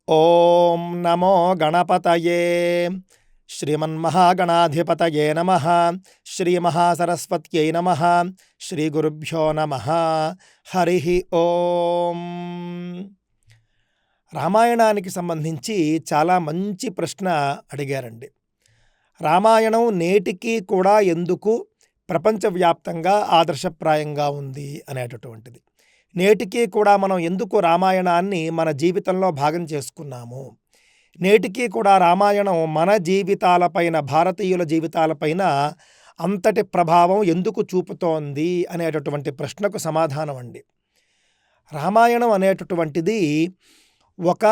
ఓం నమో గణపతయే శ్రీమన్మహాగణాధిపతయే నమః. శ్రీమహాసరస్వత్యై నమః. శ్రీగురుభ్యో నమః. హరి ఓం. రామాయణానికి సంబంధించి చాలా మంచి ప్రశ్న అడిగారండి. రామాయణం నేటికి కూడా ఎందుకు ప్రపంచవ్యాప్తంగా ఆదర్శప్రాయంగా ఉంది అనేటటువంటిది. నేటికి కూడా మనం ఎందుకు రామాయణాన్ని మన జీవితంలో భాగం చేసుకున్నాము, నేటికి కూడా రామాయణం మన జీవితాలపైన, భారతీయుల జీవితాలపైన అంతటి ప్రభావం ఎందుకు చూపుతోంది అనేటటువంటి ప్రశ్నకు సమాధానం అండి. రామాయణం అనేటటువంటిది ఒక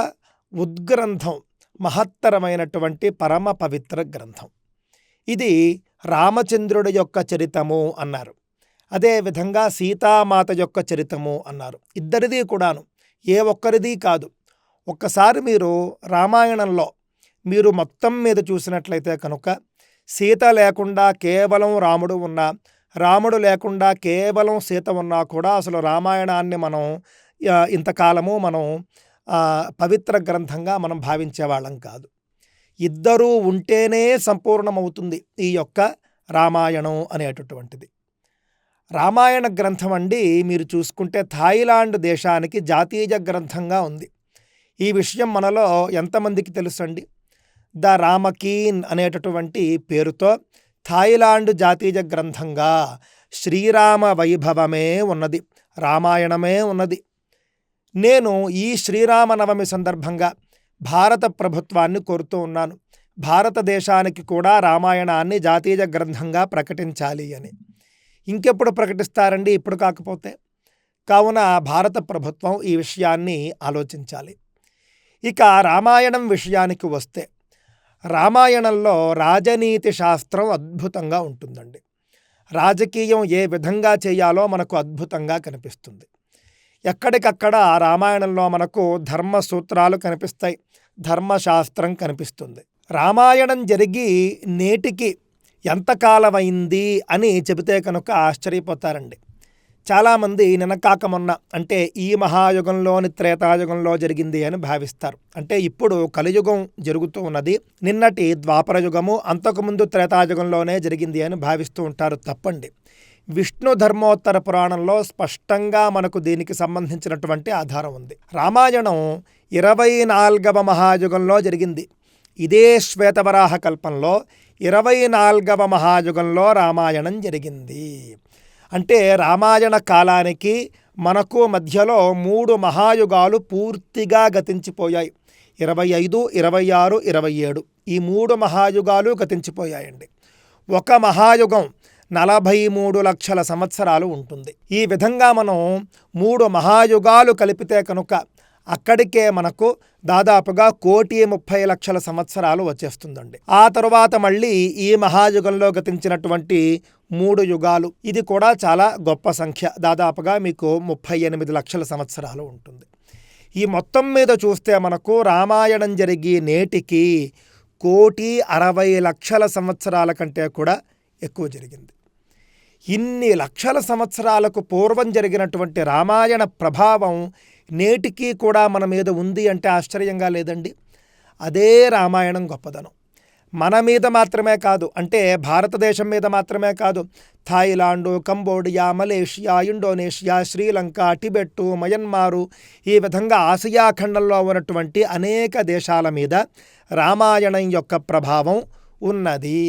ఉద్గ్రంథం, మహత్తరమైనటువంటి పరమ పవిత్ర గ్రంథం. ఇది రామచంద్రుడి యొక్క చరితము అన్నారు, అదేవిధంగా సీతామాత యొక్క చరితము అన్నారు. ఇద్దరిది కూడాను, ఏ ఒక్కరిది కాదు. ఒక్కసారి మీరు రామాయణంలో మీరు మొత్తం మీద చూసినట్లయితే కనుక సీత లేకుండా కేవలం రాముడు ఉన్నా, రాముడు లేకుండా కేవలం సీత ఉన్నా కూడా అసలు రామాయణాన్ని మనం ఇంతకాలము మనం పవిత్ర గ్రంథంగా మనం భావించేవాళ్ళం కాదు. ఇద్దరూ ఉంటేనే సంపూర్ణమవుతుంది ఈ యొక్క రామాయణం అనేటటువంటిది. రామాయణ గ్రంథం అండి మీరు చూసుకుంటే థాయిలాండ్ దేశానికి జాతీయ గ్రంథంగా ఉంది. ఈ విషయం మనలో ఎంతమందికి తెలుసండి? ద రామకీన్ అనేటటువంటి పేరుతో థాయిలాండ్ జాతీయ గ్రంథంగా శ్రీరామ వైభవమే ఉన్నది, రామాయణమే ఉన్నది. నేను ఈ శ్రీరామనవమి సందర్భంగా భారత ప్రభుత్వాన్ని కోరుతూ ఉన్నాను, భారతదేశానికి కూడా రామాయణాన్ని జాతీయ గ్రంథంగా ప్రకటించాలి అని. ఇంకెప్పుడు ప్రకటిస్తారండి, ఇప్పుడు కాకపోతే? కావున భారత ప్రభుత్వం ఈ విషయాన్ని ఆలోచించాలి. ఇక రామాయణం విషయానికి వస్తే, రామాయణంలో రాజనీతి శాస్త్రం అద్భుతంగా ఉంటుందండి. రాజకీయం ఏ విధంగా చేయాలో మనకు అద్భుతంగా కనిపిస్తుంది. ఎక్కడికక్కడ రామాయణంలో మనకు ధర్మ సూత్రాలు కనిపిస్తాయి, ధర్మశాస్త్రం కనిపిస్తుంది. రామాయణం జరిగి నేటికి ఎంతకాలమైంది అని చెబితే కనుక ఆశ్చర్యపోతారండి. చాలామంది నిన్నకాక మొన్న, అంటే ఈ మహాయుగంలోని త్రేతాయుగంలో జరిగింది అని భావిస్తారు. అంటే ఇప్పుడు కలియుగం జరుగుతూ ఉన్నది, నిన్నటి ద్వాపర యుగము, అంతకుముందు త్రేతాయుగంలోనే జరిగింది అని భావిస్తూ ఉంటారు. తప్పండి. విష్ణు ధర్మోత్తర పురాణంలో స్పష్టంగా మనకు దీనికి సంబంధించినటువంటి ఆధారం ఉంది. రామాయణం 24వ మహాయుగంలో జరిగింది. ఇదే శ్వేతవరాహ కల్పంలో 24వ మహాయుగంలో రామాయణం జరిగింది. అంటే రామాయణ కాలానికి మనకు మధ్యలో 3 మహాయుగాలు పూర్తిగా గతించిపోయాయి. 25, 26, 27 ఈ 3 మహాయుగాలు గతించిపోయాయండి. ఒక మహాయుగం 43 లక్షల సంవత్సరాలు ఉంటుంది. ఈ విధంగా మనం 3 మహాయుగాలు కలిపితే కనుక అక్కడికే మనకు దాదాపుగా 1,30,00,000 సంవత్సరాలు వచ్చేస్తుందండి. ఆ తరువాత మళ్ళీ ఈ మహాయుగంలో గతించినటువంటి 3 యుగాలు, ఇది కూడా చాలా గొప్ప సంఖ్య, దాదాపుగా మీకు 38 లక్షల సంవత్సరాలు ఉంటుంది. ఈ మొత్తం మీద చూస్తే మనకు రామాయణం జరిగి నేటికి 1,60,00,000 సంవత్సరాల కంటే కూడా ఎక్కువ జరిగింది. ఇన్ని లక్షల సంవత్సరాలకు పూర్వం జరిగినటువంటి రామాయణ ప్రభావం నేటికి కూడా మన మీద ఉంది అంటే ఆశ్చర్యంగా లేదండి. అదే రామాయణం గొప్పదనం. మన మీద మాత్రమే కాదు, అంటే భారతదేశం మీద మాత్రమే కాదు, థాయిలాండు, Cambodia, Malaysia, Indonesia, Sri Lanka, Tibet, మయన్మారు, ఈ విధంగా ఆసియా ఖండంలో ఉన్నటువంటి అనేక దేశాల మీద రామాయణం యొక్క ప్రభావం ఉన్నది.